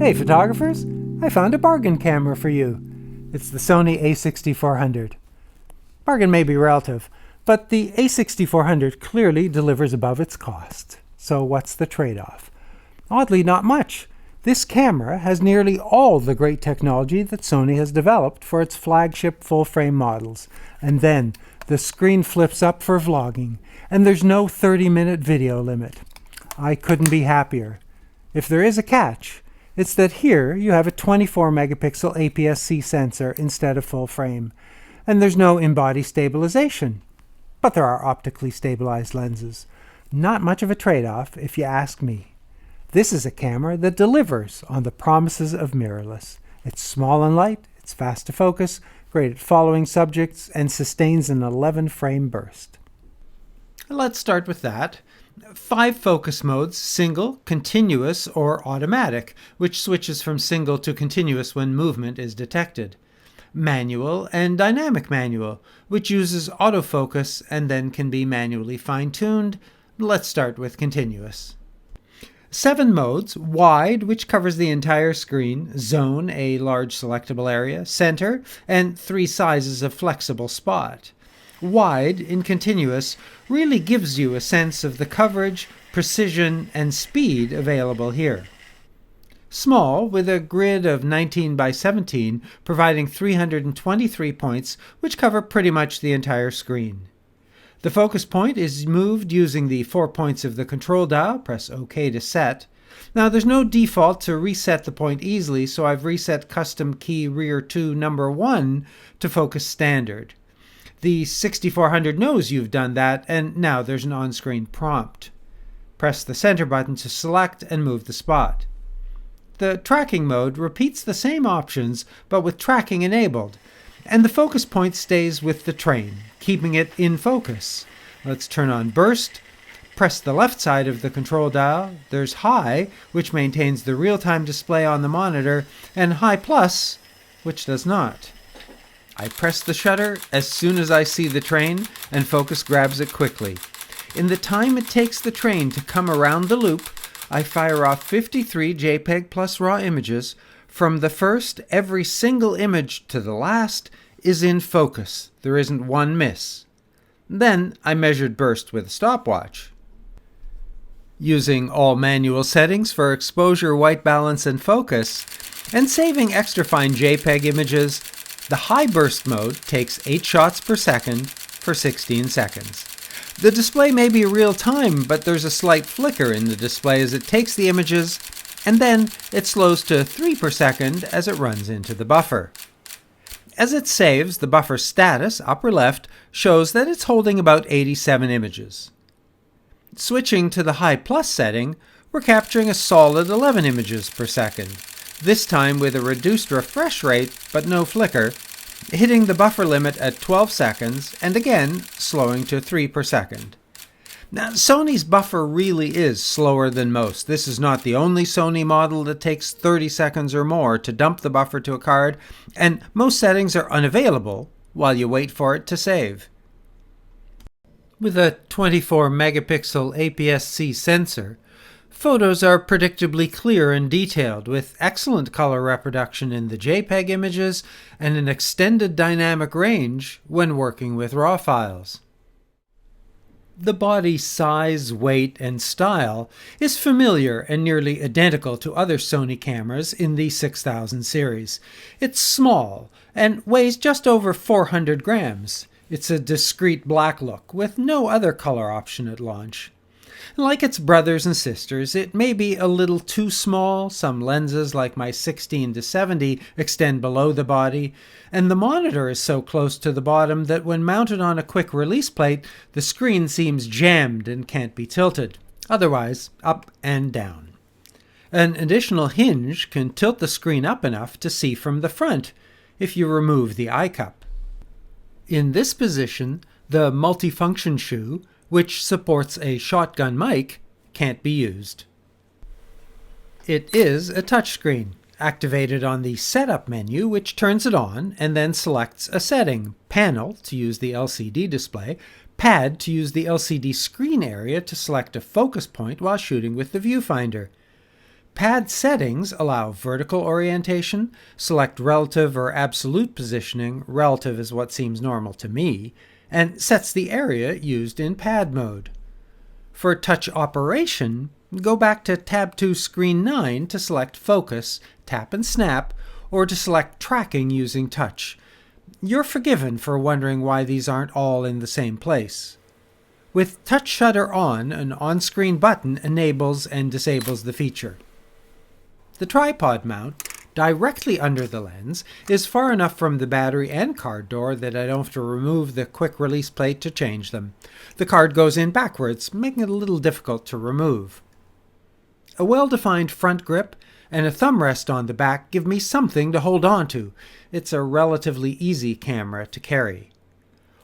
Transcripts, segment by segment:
Hey photographers, I found a bargain camera for you. It's the Sony A6400. Bargain may be relative, but the A6400 clearly delivers above its cost. So what's the trade-off? Oddly, not much. This camera has nearly all the great technology that Sony has developed for its flagship full-frame models. And then the screen flips up for vlogging, and there's no 30-minute video limit. I couldn't be happier. If there is a catch, it's that here you have a 24 megapixel APS-C sensor instead of full frame, and there's no in-body stabilization. But there are optically stabilized lenses. Not much of a trade-off, if you ask me. This is a camera that delivers on the promises of mirrorless. It's small and light, it's fast to focus, great at following subjects, and sustains an 11-frame burst. Let's start with that. 5 focus modes: single, continuous, or automatic, which switches from single to continuous when movement is detected. Manual and dynamic manual, which uses autofocus and then can be manually fine-tuned. Let's start with continuous. 7 modes: wide, which covers the entire screen; zone, a large selectable area; center, and 3 sizes of flexible spot. Wide in continuous really gives you a sense of the coverage, precision, and speed available here. Small, with a grid of 19 by 17, providing 323 points, which cover pretty much the entire screen. The focus point is moved using the 4 points of the control dial. Press OK to set. Now there's no default to reset the point easily, so I've reset custom key rear 2 number 1 to focus standard. The 6400 knows you've done that, and now there's an on-screen prompt. Press the center button to select and move the spot. The tracking mode repeats the same options, but with tracking enabled, and the focus point stays with the train, keeping it in focus. Let's turn on burst. Press the left side of the control dial. There's high, which maintains the real-time display on the monitor, and high plus, which does not. I press the shutter as soon as I see the train, and focus grabs it quickly. In the time it takes the train to come around the loop, I fire off 53 JPEG plus RAW images. From the first, every single image to the last is in focus. There isn't one miss. Then I measured burst with a stopwatch. Using all manual settings for exposure, white balance, and focus, and saving extra fine JPEG images, the high burst mode takes 8 shots per second for 16 seconds. The display may be real time, but there's a slight flicker in the display as it takes the images, and then it slows to 3 per second as it runs into the buffer. As it saves, the buffer status, upper left, shows that it's holding about 87 images. Switching to the high plus setting, we're capturing a solid 11 images per second. This time with a reduced refresh rate, but no flicker, hitting the buffer limit at 12 seconds, and again slowing to 3 per second. Now, Sony's buffer really is slower than most. This is not the only Sony model that takes 30 seconds or more to dump the buffer to a card, and most settings are unavailable while you wait for it to save. With a 24 megapixel APS-C sensor, photos are predictably clear and detailed, with excellent color reproduction in the JPEG images and an extended dynamic range when working with RAW files. The body size, weight, and style is familiar and nearly identical to other Sony cameras in the 6000 series. It's small and weighs just over 400 grams. It's a discreet black look with no other color option at launch. Like its brothers and sisters, it may be a little too small. Some lenses, like my 16-70, extend below the body, and the monitor is so close to the bottom that when mounted on a quick release plate, the screen seems jammed and can't be tilted. Otherwise, up and down. An additional hinge can tilt the screen up enough to see from the front if you remove the eye cup. In this position, the multifunction shoe, which supports a shotgun mic, can't be used. It is a touchscreen, activated on the Setup menu, which turns it on and then selects a setting: Panel to use the LCD display, Pad to use the LCD screen area to select a focus point while shooting with the Viewfinder. Pad settings allow vertical orientation, select relative or absolute positioning, relative is what seems normal to me, and sets the area used in pad mode. For touch operation, go back to Tab 2 Screen 9 to select Focus, Tap and Snap, or to select Tracking using touch. You're forgiven for wondering why these aren't all in the same place. With Touch Shutter on, an on-screen button enables and disables the feature. The tripod mount, directly under the lens, is far enough from the battery and card door that I don't have to remove the quick release plate to change them. The card goes in backwards, making it a little difficult to remove. A well-defined front grip and a thumb rest on the back give me something to hold on to. It's a relatively easy camera to carry.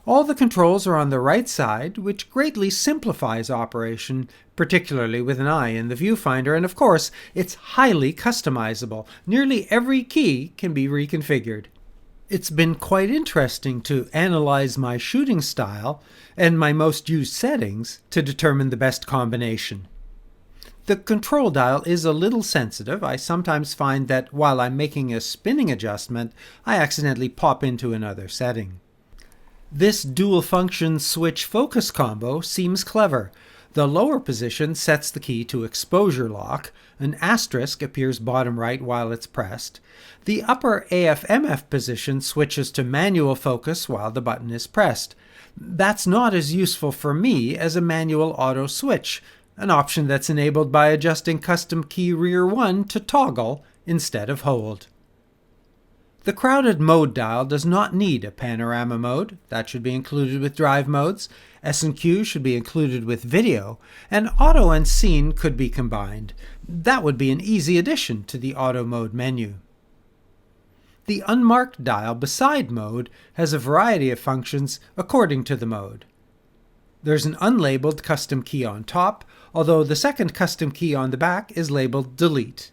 All the controls are on the right side, which greatly simplifies operation, particularly with an eye in the viewfinder, and of course, it's highly customizable. Nearly every key can be reconfigured. It's been quite interesting to analyze my shooting style and my most used settings to determine the best combination. The control dial is a little sensitive. I sometimes find that while I'm making a spinning adjustment, I accidentally pop into another setting. This dual-function switch-focus combo seems clever. The lower position sets the key to exposure lock. An asterisk appears bottom right while it's pressed. The upper AF/MF position switches to manual focus while the button is pressed. That's not as useful for me as a manual auto switch, an option that's enabled by adjusting custom key rear 1 to toggle instead of hold. The crowded mode dial does not need a panorama mode. That should be included with drive modes. S&Q should be included with video, and auto and scene could be combined. That would be an easy addition to the auto mode menu. The unmarked dial beside mode has a variety of functions according to the mode. There's an unlabeled custom key on top, although the second custom key on the back is labeled delete.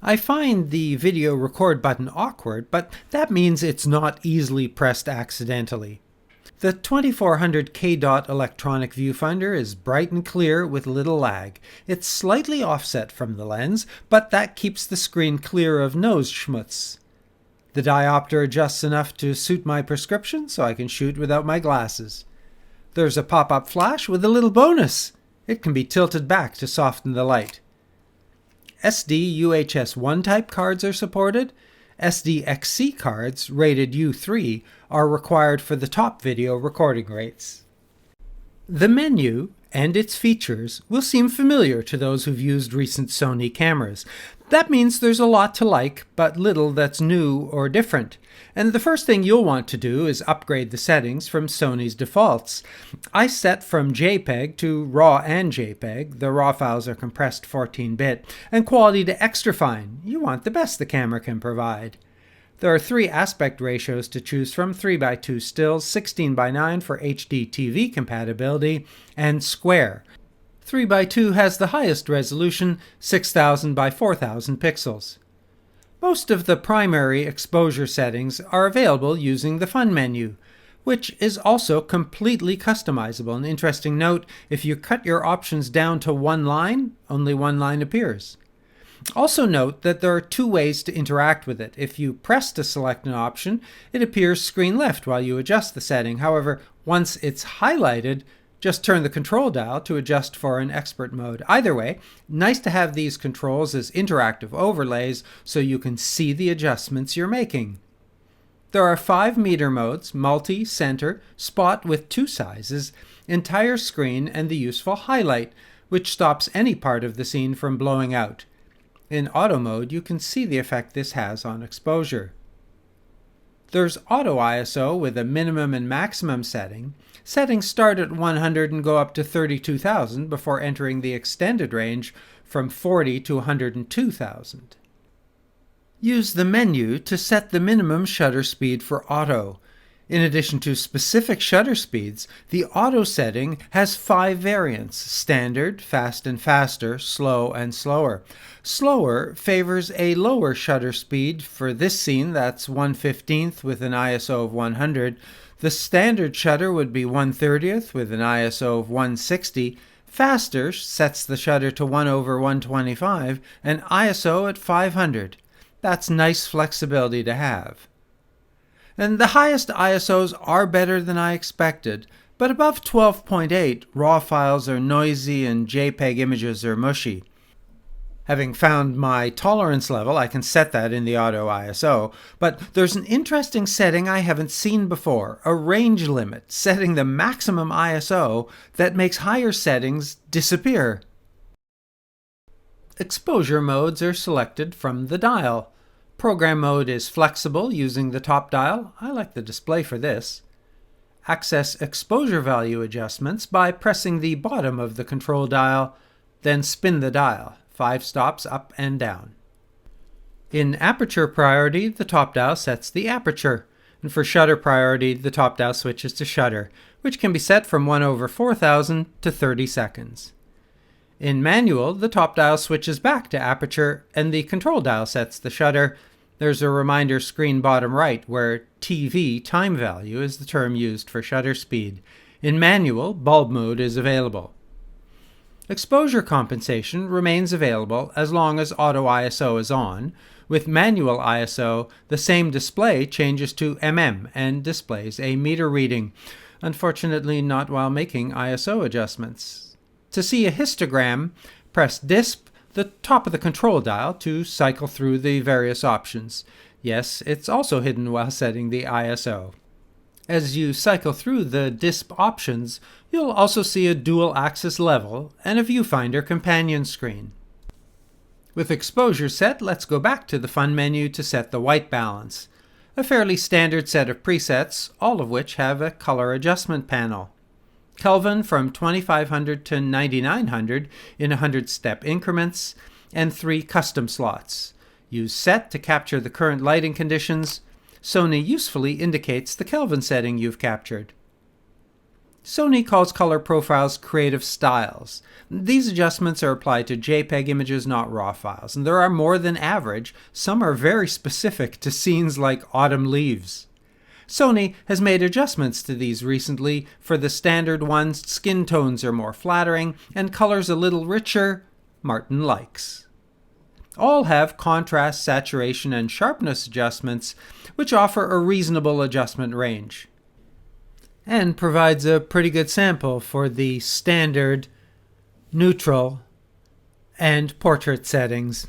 I find the video record button awkward, but that means it's not easily pressed accidentally. The 2400 K-dot electronic viewfinder is bright and clear with little lag. It's slightly offset from the lens, but that keeps the screen clear of nose schmutz. The diopter adjusts enough to suit my prescription so I can shoot without my glasses. There's a pop-up flash with a little bonus. It can be tilted back to soften the light. SD UHS-1 type cards are supported. SDXC cards, rated U3, are required for the top video recording rates. The menu and its features will seem familiar to those who've used recent Sony cameras. That means there's a lot to like, but little that's new or different. And the first thing you'll want to do is upgrade the settings from Sony's defaults. I set from JPEG to RAW and JPEG. The RAW files are compressed 14-bit, and quality to extra fine. You want the best the camera can provide. There are 3 aspect ratios to choose from: 3:2 stills, 16:9 for HD TV compatibility, and square. 3:2 has the highest resolution, 6000 by 4000 pixels. Most of the primary exposure settings are available using the Fun menu, which is also completely customizable. An interesting note, if you cut your options down to one line, only one line appears. Also note that there are 2 ways to interact with it. If you press to select an option, it appears screen left while you adjust the setting. However, once it's highlighted, just turn the control dial to adjust for an expert mode. Either way, nice to have these controls as interactive overlays so you can see the adjustments you're making. There are 5 meter modes: multi, center, spot with 2 sizes, entire screen, and the useful highlight, which stops any part of the scene from blowing out. In auto mode, you can see the effect this has on exposure. There's autoISO with a minimum and maximum setting. Settings start at 100 and go up to 32,000 before entering the extended range from 40 to 102,000. Use the menu to set the minimum shutter speed for auto. In addition to specific shutter speeds, the auto setting has 5 variants: standard, fast and faster, slow and slower. Slower favors a lower shutter speed. For this scene, that's 1/15th with an ISO of 100. The standard shutter would be 1/30th with an ISO of 160. Faster sets the shutter to 1/125 and ISO at 500. That's nice flexibility to have. And the highest ISOs are better than I expected, but above 12.8, RAW files are noisy and JPEG images are mushy. Having found my tolerance level, I can set that in the autoISO, but there's an interesting setting I haven't seen before, a range limit, setting the maximum ISO that makes higher settings disappear. Exposure modes are selected from the dial. Program mode is flexible using the top dial. I like the display for this. Access exposure value adjustments by pressing the bottom of the control dial, then spin the dial, 5 stops up and down. In aperture priority, the top dial sets the aperture, and for shutter priority, the top dial switches to shutter, which can be set from 1/4000 to 30 seconds. In manual, the top dial switches back to aperture, and the control dial sets the shutter. There's a reminder screen bottom right where TV time value is the term used for shutter speed. In manual, bulb mode is available. Exposure compensation remains available as long as autoISO is on. With manual ISO, the same display changes to mm and displays a meter reading, unfortunately not while making ISO adjustments. To see a histogram, press DISP, the top of the control dial, to cycle through the various options. Yes, it's also hidden while setting the ISO. As you cycle through the DISP options, you'll also see a dual-axis level and a Viewfinder companion screen. With exposure set, let's go back to the Fun menu to set the white balance. A fairly standard set of presets, all of which have a color adjustment panel. Kelvin from 2500 to 9900 in 100-step increments, and 3 custom slots. Use Set to capture the current lighting conditions. Sony usefully indicates the Kelvin setting you've captured. Sony calls color profiles creative styles. These adjustments are applied to JPEG images, not RAW files, and there are more than average. Some are very specific to scenes like autumn leaves. Sony has made adjustments to these recently. For the standard ones, skin tones are more flattering and colors a little richer. Maarten likes. All have contrast, saturation, and sharpness adjustments, which offer a reasonable adjustment range, and provides a pretty good sample for the standard, neutral, and portrait settings.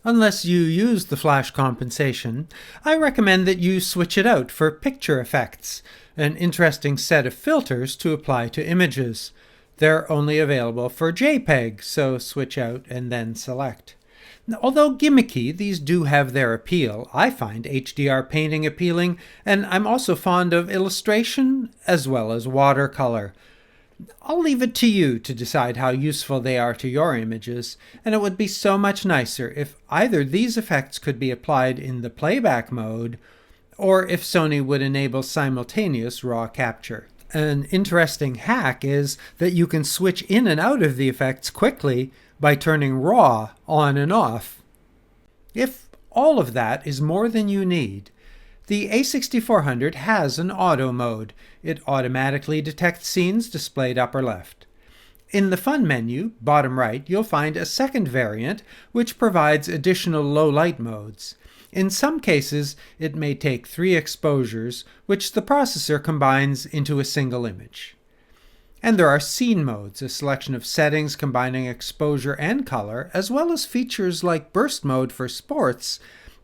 Unless you use the flash compensation, I recommend that you switch it out for picture effects, an interesting set of filters to apply to images. They're only available for JPEG, so switch out and then select. Although gimmicky, these do have their appeal. I find HDR painting appealing, and I'm also fond of illustration as well as watercolor. I'll leave it to you to decide how useful they are to your images, and it would be so much nicer if either these effects could be applied in the playback mode, or if Sony would enable simultaneous RAW capture. An interesting hack is that you can switch in and out of the effects quickly by turning RAW on and off. If all of that is more than you need, the A6400 has an auto mode. It automatically detects scenes displayed upper left. In the Fun menu, bottom right, you'll find a second variant which provides additional low light modes. In some cases, it may take 3 exposures, which the processor combines into a single image. And there are scene modes, a selection of settings combining exposure and color, as well as features like burst mode for sports,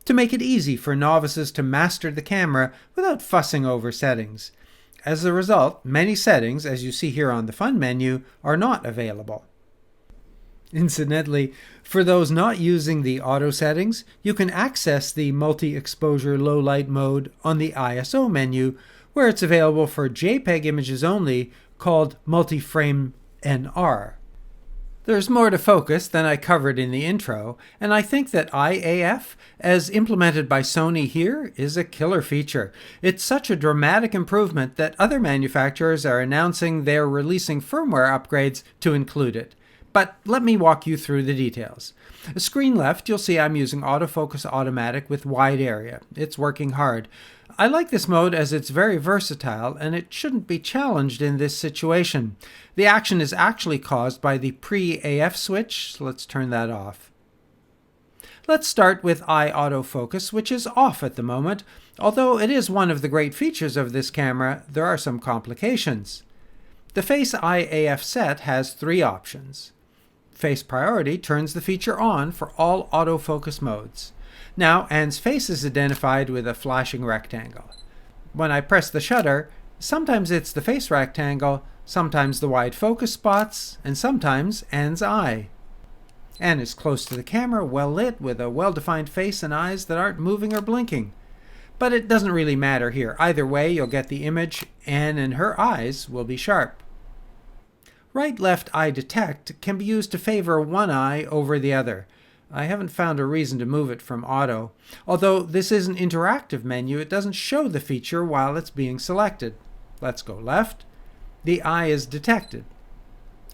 to make it easy for novices to master the camera without fussing over settings. As a result, many settings, as you see here on the Fun menu, are not available. Incidentally, for those not using the auto settings, you can access the multi-exposure low light mode on the ISO menu, where it's available for JPEG images only, called multi-frame NR. There's more to focus than I covered in the intro, and I think that EyeAF, as implemented by Sony here, is a killer feature. It's such a dramatic improvement that other manufacturers are announcing they're releasing firmware upgrades to include it. But let me walk you through the details. Screen left, you'll see I'm using autofocus automatic with wide area. It's working hard. I like this mode as it's very versatile and it shouldn't be challenged in this situation. The action is actually caused by the pre-AF switch, so let's turn that off. Let's start with Eye Autofocus, which is off at the moment. Although it is one of the great features of this camera, there are some complications. The Face EyeAF set has 3 options. Face Priority turns the feature on for all autofocus modes. Now, Anne's face is identified with a flashing rectangle. When I press the shutter, sometimes it's the face rectangle, sometimes the wide focus spots, and sometimes Anne's eye. Anne is close to the camera, well lit, with a well-defined face and eyes that aren't moving or blinking. But it doesn't really matter here. Either way, you'll get the image. Anne and her eyes will be sharp. Right-left eye detect can be used to favor one eye over the other. I haven't found a reason to move it from auto. Although this is an interactive menu, it doesn't show the feature while it's being selected. Let's go left. The eye is detected.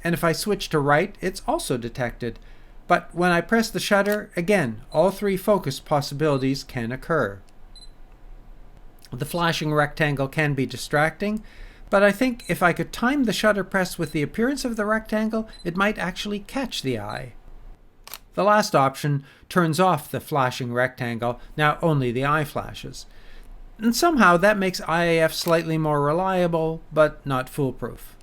And if I switch to right, it's also detected. But when I press the shutter, again, all 3 focus possibilities can occur. The flashing rectangle can be distracting, but I think if I could time the shutter press with the appearance of the rectangle, it might actually catch the eye. The last option turns off the flashing rectangle, now only the eye flashes. And somehow that makes EyeAF slightly more reliable, but not foolproof.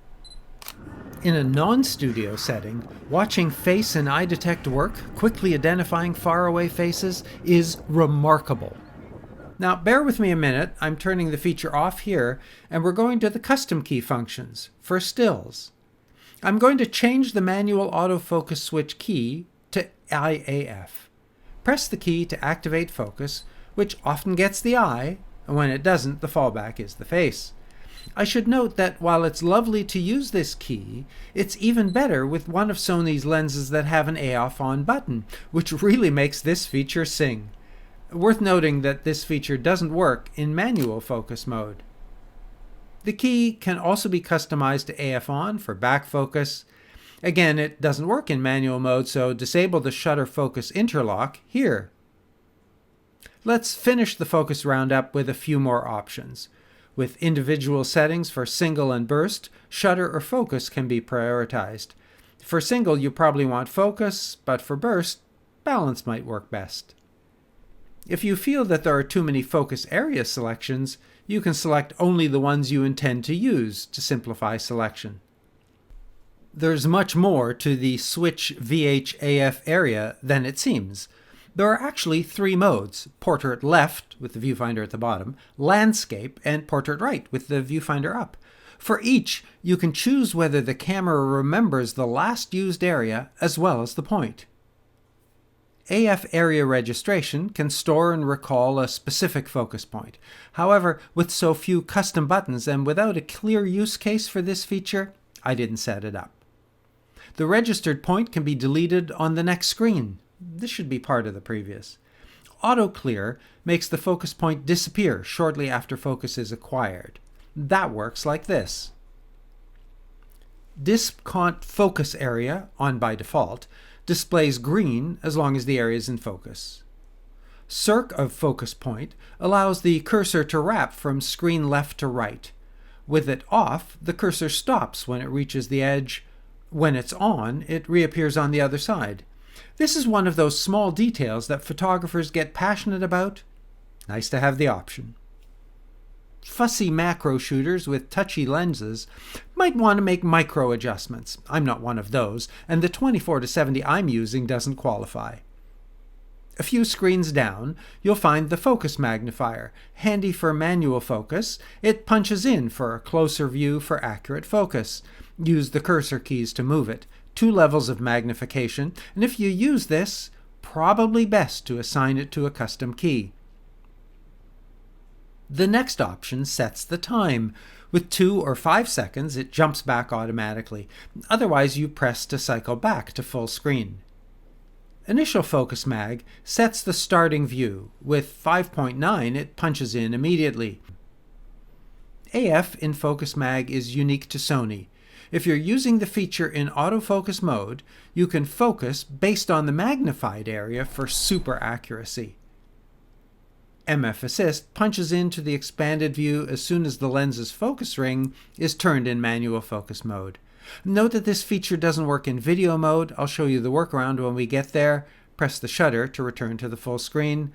In a non-studio setting, watching face and eye detect work, quickly identifying faraway faces, is remarkable. Now, bear with me a minute. I'm turning the feature off here, and we're going to the custom key functions for stills. I'm going to change the manual autofocus switch key to EyeAF. Press the key to activate focus, which often gets the eye, and when it doesn't, the fallback is the face. I should note that while it's lovely to use this key, it's even better with one of Sony's lenses that have an AF on button, which really makes this feature sing. Worth noting that this feature doesn't work in manual focus mode. The key can also be customized to AF on for back focus. Again, it doesn't work in manual mode, so disable the shutter focus interlock here. Let's finish the focus roundup with a few more options. With individual settings for single and burst, shutter or focus can be prioritized. For single, you probably want focus, but for burst, balance might work best. If you feel that there are too many focus area selections, you can select only the ones you intend to use to simplify selection. There's much more to the Switch VH-AF area than it seems. There are actually 3 modes: portrait left with the viewfinder at the bottom, landscape, and portrait right with the viewfinder up. For each, you can choose whether the camera remembers the last used area as well as the point. AF area registration can store and recall a specific focus point. However, with so few custom buttons and without a clear use case for this feature, I didn't set it up. The registered point can be deleted on the next screen. This should be part of the previous. Auto Clear makes the focus point disappear shortly after focus is acquired. That works like this. Discount focus area, on by default, displays green as long as the area is in focus. Circ of focus point allows the cursor to wrap from screen left to right. With it off, the cursor stops when it reaches the edge. When it's on, it reappears on the other side. This is one of those small details that photographers get passionate about. Nice to have the option. Fussy macro shooters with touchy lenses might want to make micro adjustments. I'm not one of those, and the 24-70 I'm using doesn't qualify. A few screens down, you'll find the focus magnifier. Handy for manual focus, it punches in for a closer view for accurate focus. Use the cursor keys to move it. 2 levels of magnification, and if you use this, probably best to assign it to a custom key. The next option sets the time. With 2 or 5 seconds, it jumps back automatically. Otherwise, you press to cycle back to full screen. Initial Focus Mag sets the starting view. With 5.9, it punches in immediately. AF in Focus Mag is unique to Sony. If you're using the feature in autofocus mode, you can focus based on the magnified area for super accuracy. MF Assist punches into the expanded view as soon as the lens's focus ring is turned in manual focus mode. Note that this feature doesn't work in video mode. I'll show you the workaround when we get there. Press the shutter to return to the full screen.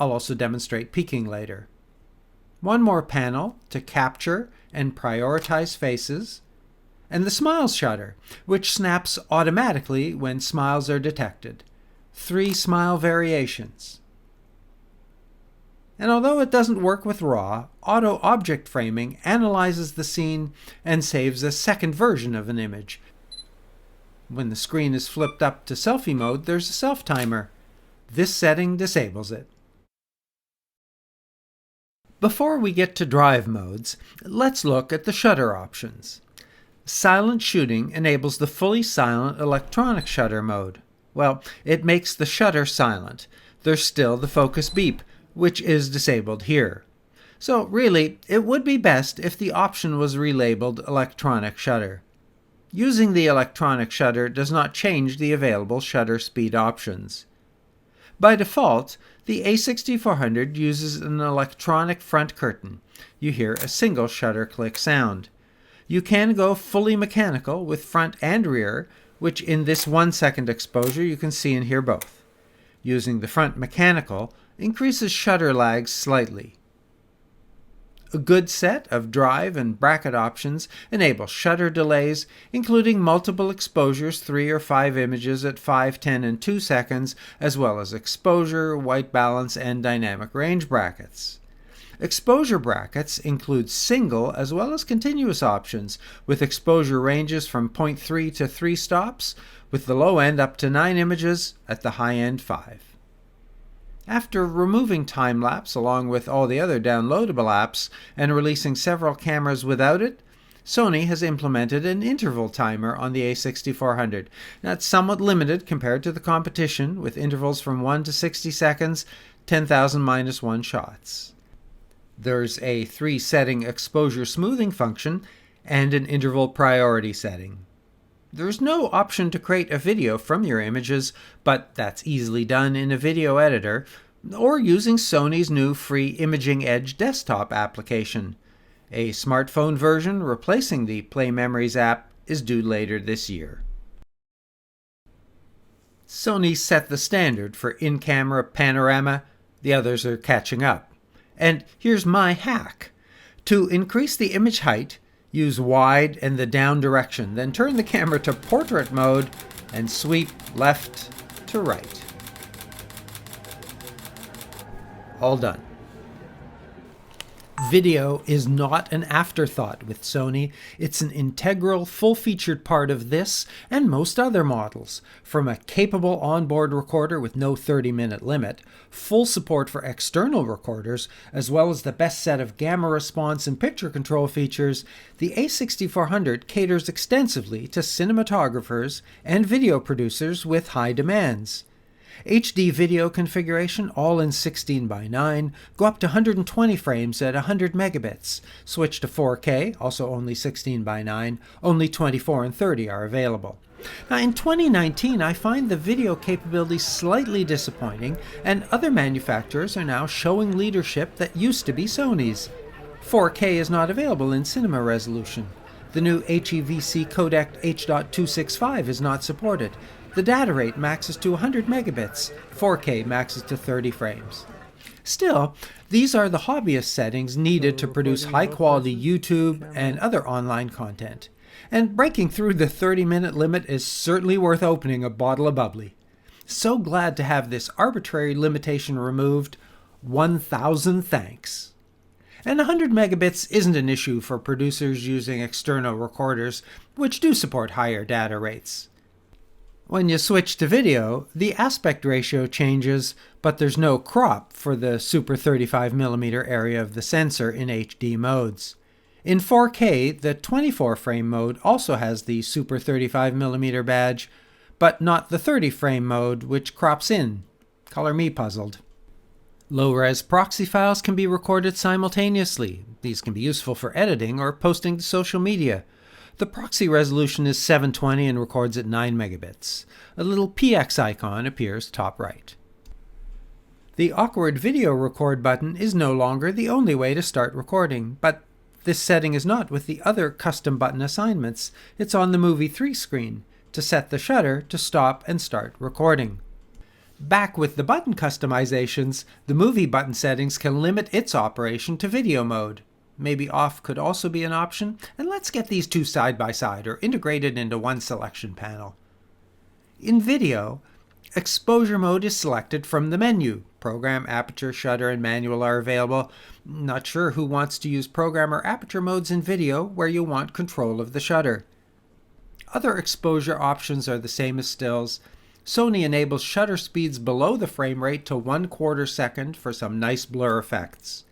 I'll also demonstrate peaking later. One more panel to capture and prioritize faces, and the Smiles shutter, which snaps automatically when smiles are detected. 3 smile variations. And although it doesn't work with RAW, auto object framing analyzes the scene and saves a second version of an image. When the screen is flipped up to selfie mode, there's a self timer. This setting disables it. Before we get to drive modes, let's look at the shutter options. Silent shooting enables the fully silent electronic shutter mode. Well, it makes the shutter silent. There's still the focus beep, which is disabled here. So really, it would be best if the option was relabeled electronic shutter. Using the electronic shutter does not change the available shutter speed options. By default, the A6400 uses an electronic front curtain. You hear a single shutter click sound. You can go fully mechanical with front and rear, which in this 1-second exposure you can see and hear both. Using the front mechanical increases shutter lag slightly. A good set of drive and bracket options enable shutter delays, including multiple exposures, 3 or 5 images at 5, 10, and 2 seconds, as well as exposure, white balance, and dynamic range brackets. Exposure brackets include single as well as continuous options, with exposure ranges from 0.3 to 3 stops, with the low end up to 9 images, at the high end 5. After removing time-lapse along with all the other downloadable apps and releasing several cameras without it, Sony has implemented an interval timer on the A6400. That's somewhat limited compared to the competition, with intervals from 1 to 60 seconds, 10,000 minus 1 shots. There's a 3-setting exposure smoothing function and an interval priority setting. There's no option to create a video from your images, but that's easily done in a video editor or using Sony's new free Imaging Edge desktop application. A smartphone version replacing the Play Memories app is due later this year. Sony set the standard for in-camera panorama. The others are catching up. And here's my hack. To increase the image height, use wide and the down direction, then turn the camera to portrait mode and sweep left to right. All done. Video is not an afterthought with Sony. It's an integral, full-featured part of this and most other models. From a capable onboard recorder with no 30-minute limit, full support for external recorders, as well as the best set of gamma response and picture control features, the A6400 caters extensively to cinematographers and video producers with high demands. HD video configuration, all in 16:9, go up to 120 frames at 100 megabits. Switch to 4K, also only 16:9, only 24 and 30 are available. Now in 2019, I find the video capability slightly disappointing, and other manufacturers are now showing leadership that used to be Sony's. 4K is not available in cinema resolution. The new HEVC codec H.265 is not supported. The data rate maxes to 100 megabits, 4K maxes to 30 frames. Still, these are the hobbyist settings needed to produce high-quality YouTube and other online content. And breaking through the 30-minute limit is certainly worth opening a bottle of bubbly. So glad to have this arbitrary limitation removed. 1,000 thanks. And 100 megabits isn't an issue for producers using external recorders, which do support higher data rates. When you switch to video, the aspect ratio changes, but there's no crop for the super 35mm area of the sensor in HD modes. In 4K, the 24-frame mode also has the super 35mm badge, but not the 30-frame mode, which crops in. Color me puzzled. Low-res proxy files can be recorded simultaneously. These can be useful for editing or posting to social media. The proxy resolution is 720 and records at 9 megabits. A little PX icon appears top right. The awkward video record button is no longer the only way to start recording, but this setting is not with the other custom button assignments. It's on the Movie 3 screen to set the shutter to stop and start recording. Back with the button customizations, the Movie button settings can limit its operation to video mode. Maybe off could also be an option, and let's get these two side by side or integrated into one selection panel. In video, exposure mode is selected from the menu. Program, aperture, shutter, and manual are available. Not sure who wants to use program or aperture modes in video where you want control of the shutter. Other exposure options are the same as stills. Sony enables shutter speeds below the frame rate to 1/4 second for some nice blur effects.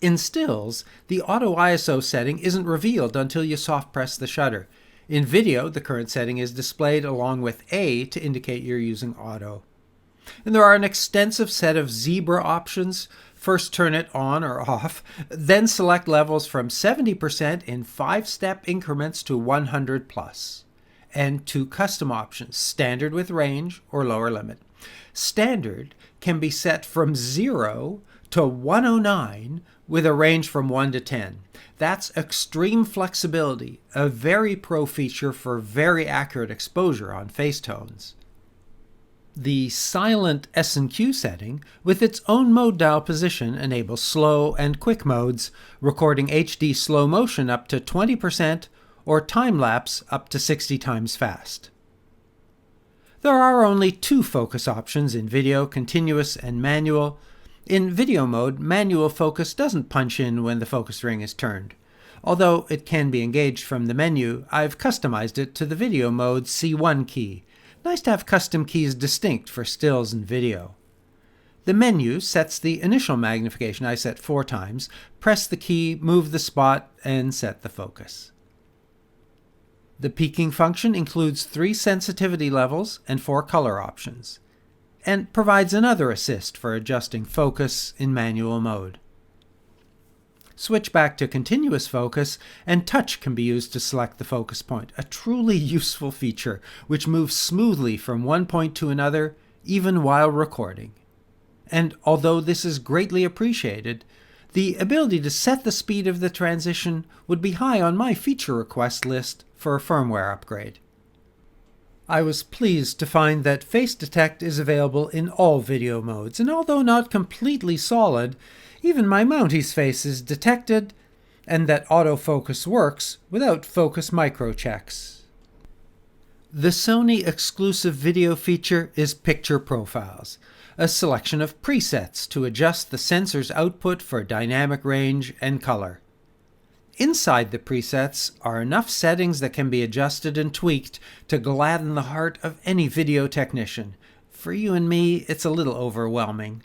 In stills, the autoISO setting isn't revealed until you soft press the shutter. In video, the current setting is displayed along with A to indicate you're using auto. And there are an extensive set of zebra options. First turn it on or off, then select levels from 70% in 5-step increments to 100 plus. And 2 custom options, standard with range or lower limit. Standard can be set from 0 to 109 with a range from 1 to 10. That's extreme flexibility, a very pro feature for very accurate exposure on face tones. The silent S&Q setting, with its own mode dial position, enables slow and quick modes, recording HD slow motion up to 20% or time-lapse up to 60 times fast. There are only 2 focus options in video, continuous and manual. In video mode, manual focus doesn't punch in when the focus ring is turned. Although it can be engaged from the menu, I've customized it to the video mode C1 key. Nice to have custom keys distinct for stills and video. The menu sets the initial magnification I set 4 times, press the key, move the spot, and set the focus. The peaking function includes 3 sensitivity levels and 4 color options, and provides another assist for adjusting focus in manual mode. Switch back to continuous focus, and touch can be used to select the focus point, a truly useful feature which moves smoothly from one point to another, even while recording. And although this is greatly appreciated, the ability to set the speed of the transition would be high on my feature request list for a firmware upgrade. I was pleased to find that Face Detect is available in all video modes, and although not completely solid, even my Mountie's face is detected, and that autofocus works without focus microchecks. The Sony exclusive video feature is Picture Profiles, a selection of presets to adjust the sensor's output for dynamic range and color. Inside the presets are enough settings that can be adjusted and tweaked to gladden the heart of any video technician. For you and me, it's a little overwhelming.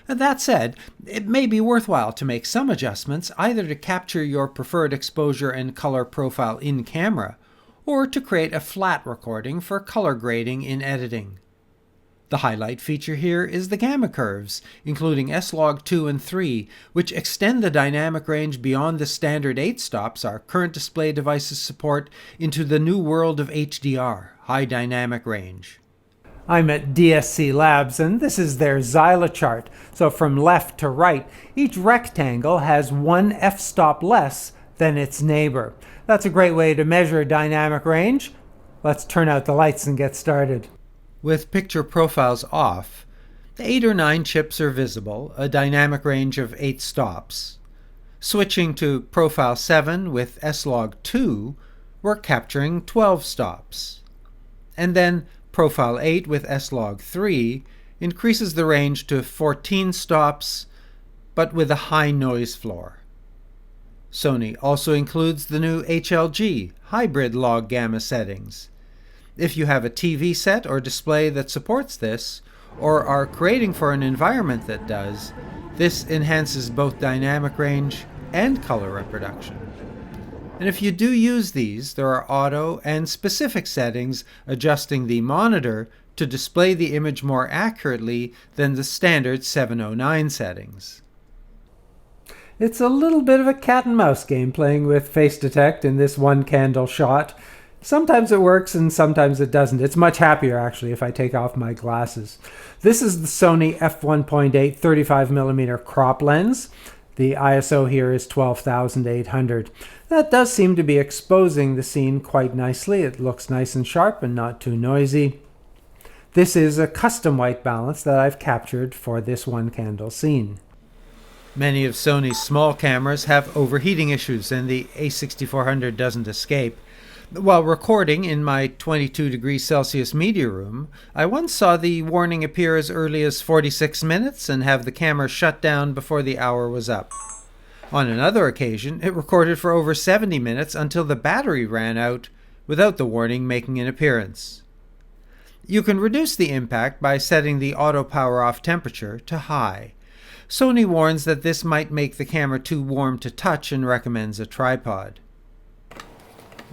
That said, it may be worthwhile to make some adjustments either to capture your preferred exposure and color profile in camera, or to create a flat recording for color grading in editing. The highlight feature here is the gamma curves, including S-Log 2 and 3, which extend the dynamic range beyond the standard 8 stops our current display devices support into the new world of HDR, high dynamic range. I'm at DSC Labs, and this is their XYLA chart. So from left to right, each rectangle has 1 f-stop less than its neighbor. That's a great way to measure dynamic range. Let's turn out the lights and get started. With picture profiles off, 8 or 9 chips are visible, a dynamic range of 8 stops. Switching to profile 7 with S-Log 2, we're capturing 12 stops. And then profile 8 with S-Log 3 increases the range to 14 stops, but with a high noise floor. Sony also includes the new HLG hybrid log gamma settings. If you have a TV set or display that supports this, or are creating for an environment that does, this enhances both dynamic range and color reproduction. And if you do use these, there are auto and specific settings adjusting the monitor to display the image more accurately than the standard 709 settings. It's a little bit of a cat and mouse game playing with face detect in this one candle shot. Sometimes it works and sometimes it doesn't. It's much happier actually if I take off my glasses. This is the Sony f1.8 35mm crop lens. The ISO here is 12,800. That does seem to be exposing the scene quite nicely. It looks nice and sharp and not too noisy. This is a custom white balance that I've captured for this one candle scene. Many of Sony's small cameras have overheating issues, and the A6400 doesn't escape. While recording in my 22 degrees Celsius media room, I once saw the warning appear as early as 46 minutes and have the camera shut down before the hour was up. On another occasion, it recorded for over 70 minutes until the battery ran out, without the warning making an appearance. You can reduce the impact by setting the auto power off temperature to high. Sony warns that this might make the camera too warm to touch and recommends a tripod.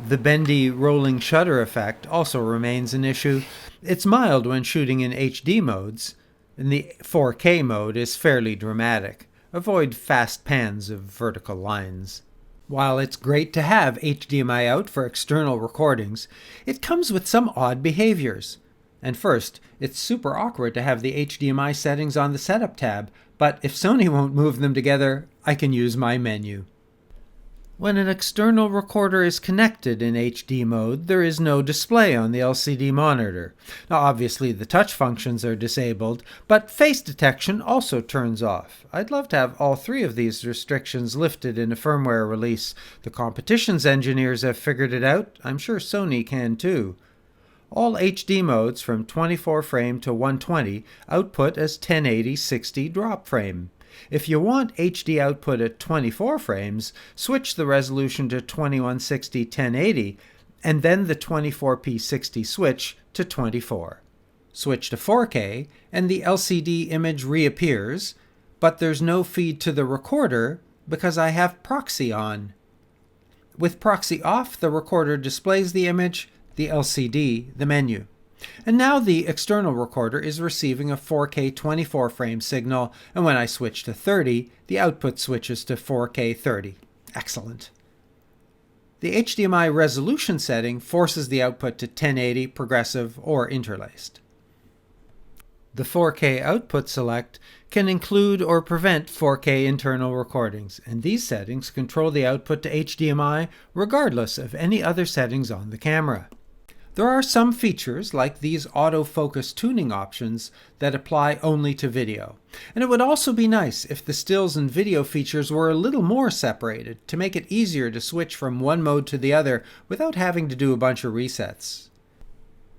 The bendy rolling shutter effect also remains an issue. It's mild when shooting in HD modes, and the 4K mode is fairly dramatic. Avoid fast pans of vertical lines. While it's great to have HDMI out for external recordings, it comes with some odd behaviors. And first, it's super awkward to have the HDMI settings on the Setup tab, but if Sony won't move them together, I can use my menu. When an external recorder is connected in HD mode, there is no display on the LCD monitor. Now obviously the touch functions are disabled, but face detection also turns off. I'd love to have all three of these restrictions lifted in a firmware release. The competition's engineers have figured it out. I'm sure Sony can too. All HD modes from 24 frame to 120 output as 1080-60 drop frame. If you want HD output at 24 frames, switch the resolution to 2160-1080 and then the 24p 60 switch to 24. Switch to 4K and the LCD image reappears, but there's no feed to the recorder because I have proxy on. With proxy off, the recorder displays the image, the LCD, the menu. And now the external recorder is receiving a 4K 24 frame signal, and when I switch to 30, the output switches to 4K 30. Excellent. The HDMI resolution setting forces the output to 1080, progressive, or interlaced. The 4K output select can include or prevent 4K internal recordings, and these settings control the output to HDMI regardless of any other settings on the camera. There are some features, like these autofocus tuning options, that apply only to video. And it would also be nice if the stills and video features were a little more separated to make it easier to switch from one mode to the other without having to do a bunch of resets.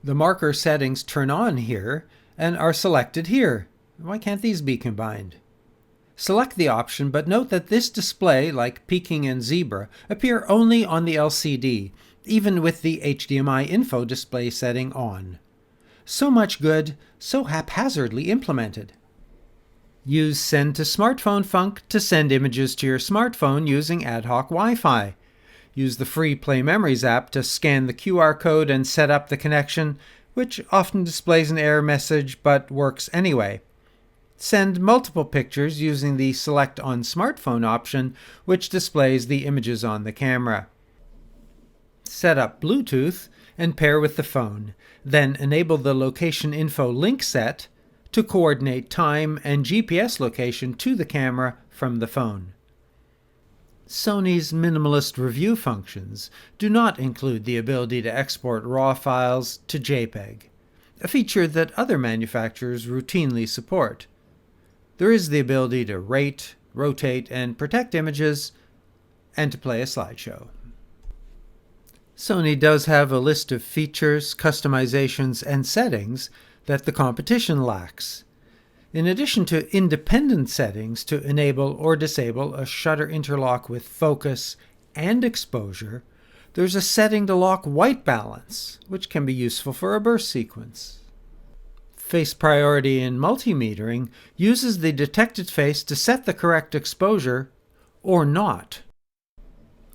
The marker settings turn on here and are selected here. Why can't these be combined? Select the option, but note that this display, like peaking and zebra, appear only on the LCD, even with the HDMI info display setting on. So much good, so haphazardly implemented. Use Send to Smartphone func to send images to your smartphone using ad hoc Wi-Fi. Use the free Play Memories app to scan the QR code and set up the connection, which often displays an error message but works anyway. Send multiple pictures using the Select on Smartphone option, which displays the images on the camera. Set up Bluetooth and pair with the phone, then enable the Location Info link set to coordinate time and GPS location to the camera from the phone. Sony's minimalist review functions do not include the ability to export RAW files to JPEG, a feature that other manufacturers routinely support. There is the ability to rate, rotate, and protect images, and to play a slideshow. Sony does have a list of features, customizations, and settings that the competition lacks. In addition to independent settings to enable or disable a shutter interlock with focus and exposure, there's a setting to lock white balance, which can be useful for a burst sequence. Face priority in multimetering uses the detected face to set the correct exposure or not.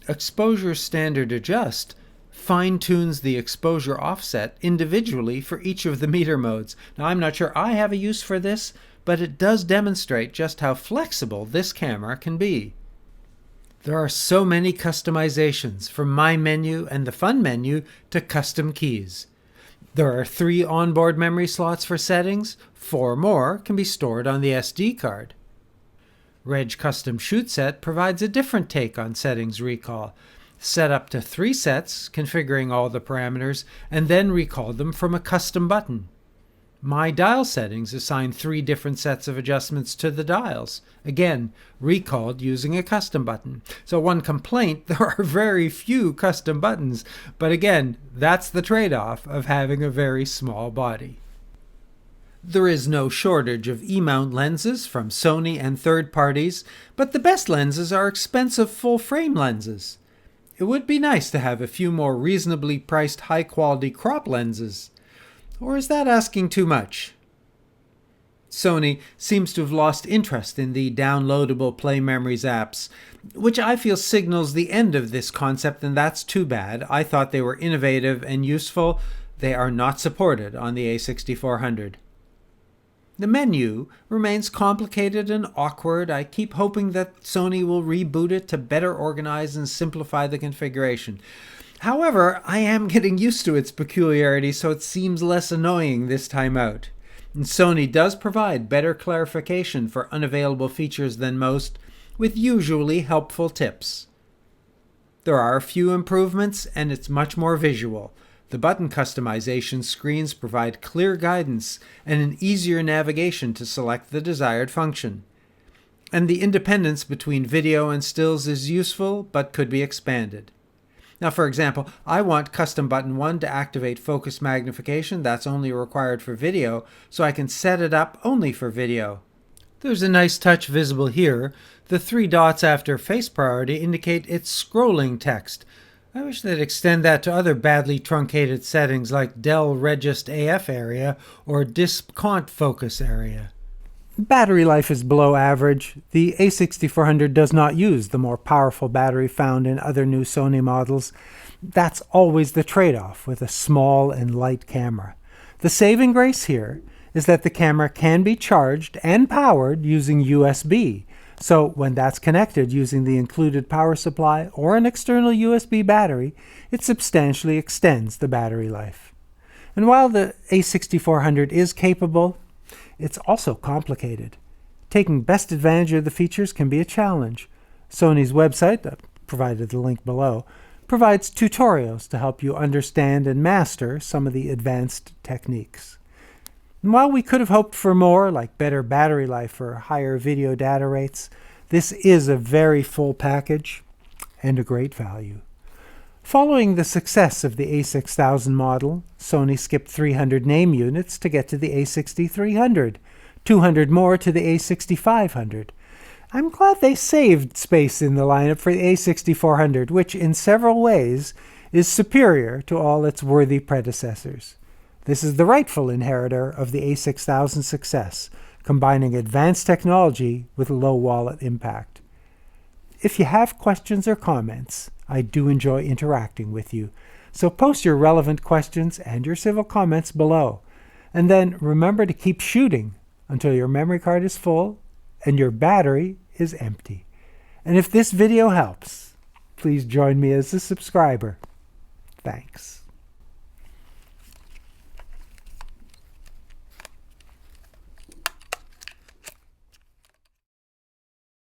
Exposure Standard Adjust fine-tunes the exposure offset individually for each of the meter modes. Now, I'm not sure I have a use for this, but it does demonstrate just how flexible this camera can be. There are so many customizations, from My Menu and the Fun menu to custom keys. There are 3 onboard memory slots for settings, 4 more can be stored on the SD card. Reg Custom Shoot Set provides a different take on settings recall. Set up to 3 sets, configuring all the parameters, and then recall them from a custom button. My Dial Settings assign 3 different sets of adjustments to the dials, again, recalled using a custom button. So one complaint, there are very few custom buttons, but again, that's the trade-off of having a very small body. There is no shortage of E-mount lenses from Sony and third parties, but the best lenses are expensive full-frame lenses. It would be nice to have a few more reasonably priced high-quality crop lenses. Or is that asking too much? Sony seems to have lost interest in the downloadable Play Memories apps, which I feel signals the end of this concept, and that's too bad. I thought they were innovative and useful. They are not supported on the A6400. The menu remains complicated and awkward. I keep hoping that Sony will reboot it to better organize and simplify the configuration. However, I am getting used to its peculiarities, so it seems less annoying this time out. And Sony does provide better clarification for unavailable features than most, with usually helpful tips. There are a few improvements, and it's much more visual. The button customization screens provide clear guidance and an easier navigation to select the desired function. And the independence between video and stills is useful, but could be expanded. Now, for example, I want custom button 1 to activate focus magnification. That's only required for video, so I can set it up only for video. There's a nice touch visible here. The 3 dots after face priority indicate it's scrolling text. I wish they'd extend that to other badly truncated settings like Del Regist AF area or Discont Focus area. Battery life is below average. The A6400 does not use the more powerful battery found in other new Sony models. That's always the trade-off with a small and light camera. The saving grace here is that the camera can be charged and powered using USB. So when that's connected using the included power supply or an external USB battery, it substantially extends the battery life. And while the A6400 is capable, it's also complicated. Taking best advantage of the features can be a challenge. Sony's website, I've provided the link below, provides tutorials to help you understand and master some of the advanced techniques. And while we could have hoped for more, like better battery life or higher video data rates, this is a very full package and a great value. Following the success of the A6000 model, Sony skipped 300 name units to get to the A6300, 200 more to the A6500. I'm glad they saved space in the lineup for the A6400, which in several ways is superior to all its worthy predecessors. This is the rightful inheritor of the A6000 success, combining advanced technology with low wallet impact. If you have questions or comments, I do enjoy interacting with you, so post your relevant questions and your civil comments below. And then remember to keep shooting until your memory card is full and your battery is empty. And if this video helps, please join me as a subscriber. Thanks.